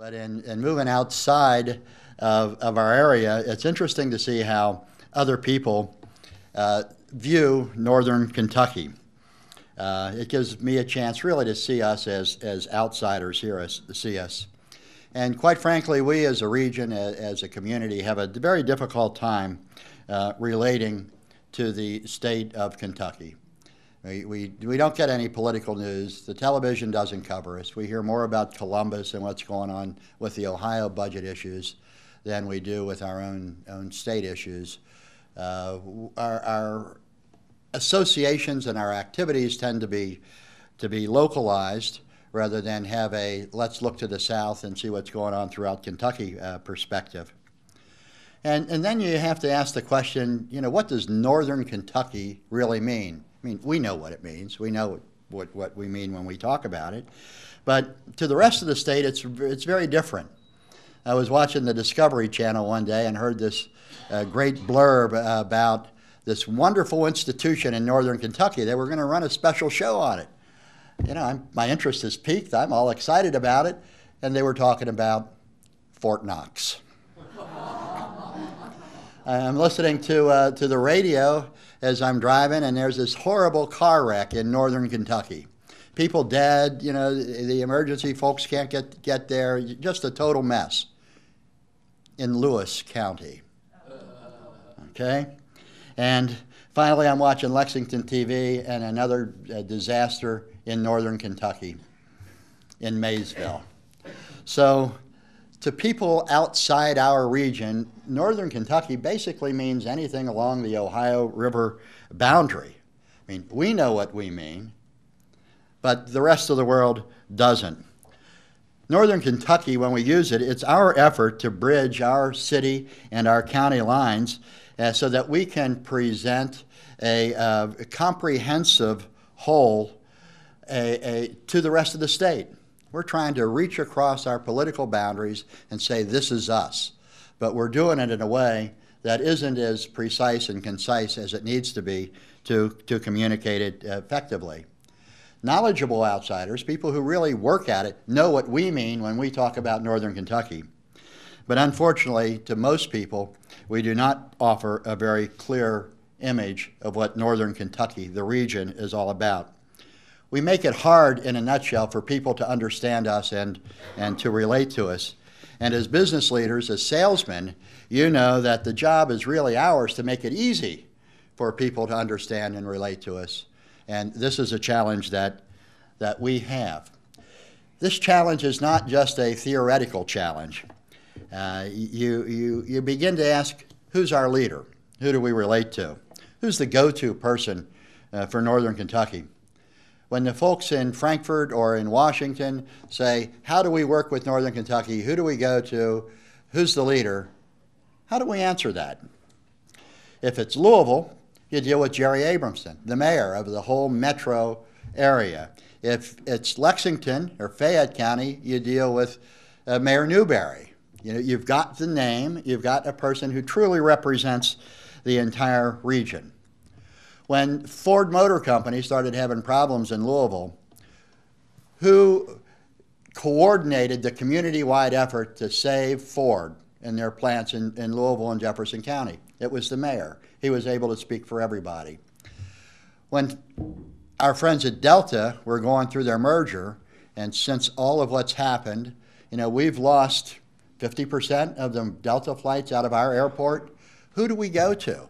But in moving outside of our area, it's interesting to see how other people view northern Kentucky. It gives me a chance really to see us as outsiders here, see us. And quite frankly, we as a region, as a community, have a very difficult time relating to the state of Kentucky. We don't get any political news. The television doesn't cover us. We hear more about Columbus and what's going on with the Ohio budget issues than we do with our own state issues. Our associations and our activities tend to be localized rather than have a let's look to the south and see what's going on throughout Kentucky perspective. And then you have to ask the question, what does northern Kentucky really mean? I mean, we know what it means. We know what we mean when we talk about it. But to the rest of the state, it's very different. I was watching the Discovery Channel one day and heard this great blurb about this wonderful institution in northern Kentucky. They were going to run a special show on it. My interest is piqued. I'm all excited about it. And they were talking about Fort Knox. I'm listening to the radio as I'm driving, and there's this horrible car wreck in northern Kentucky. People dead, the emergency folks can't get there, just a total mess in Lewis County. Okay? And finally, I'm watching Lexington TV and another disaster in northern Kentucky, in Maysville. So, to people outside our region, northern Kentucky basically means anything along the Ohio River boundary. I mean, we know what we mean, but the rest of the world doesn't. Northern Kentucky, when we use it, it's our effort to bridge our city and our county lines so that we can present a comprehensive whole to the rest of the state. We're trying to reach across our political boundaries and say, this is us. But we're doing it in a way that isn't as precise and concise as it needs to be to communicate it effectively. Knowledgeable outsiders, people who really work at it, know what we mean when we talk about northern Kentucky. But unfortunately, to most people, we do not offer a very clear image of what northern Kentucky, the region, is all about. We make it hard, in a nutshell, for people to understand us and to relate to us. And as business leaders, as salesmen, you know that the job is really ours to make it easy for people to understand and relate to us. And this is a challenge that we have. This challenge is not just a theoretical challenge. You begin to ask, who's our leader? Who do we relate to? Who's the go-to person for northern Kentucky? When the folks in Frankfort or in Washington say, how do we work with northern Kentucky? Who do we go to? Who's the leader? How do we answer that? If it's Louisville, you deal with Jerry Abramson, the mayor of the whole metro area. If it's Lexington or Fayette County, you deal with Mayor Newberry. You've got the name, you've got a person who truly represents the entire region. When Ford Motor Company started having problems in Louisville, who coordinated the community-wide effort to save Ford and their plants in Louisville and Jefferson County? It was the mayor. He was able to speak for everybody. When our friends at Delta were going through their merger, and since all of what's happened, we've lost 50% of the Delta flights out of our airport. Who do we go to?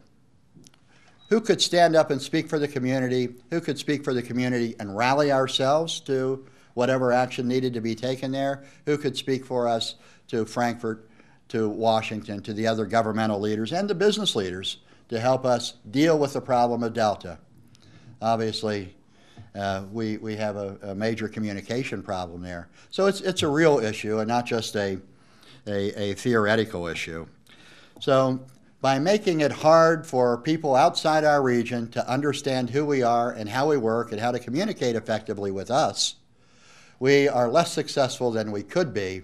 Who could stand up and speak for the community? Who could speak for the community and rally ourselves to whatever action needed to be taken there? Who could speak for us to Frankfort, to Washington, to the other governmental leaders and the business leaders to help us deal with the problem of Delta? Obviously, we have a major communication problem there. So it's a real issue and not just a theoretical issue. So by making it hard for people outside our region to understand who we are and how we work and how to communicate effectively with us, we are less successful than we could be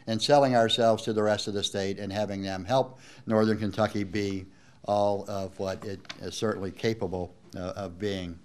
in selling ourselves to the rest of the state and having them help northern Kentucky be all of what it is certainly capable of being.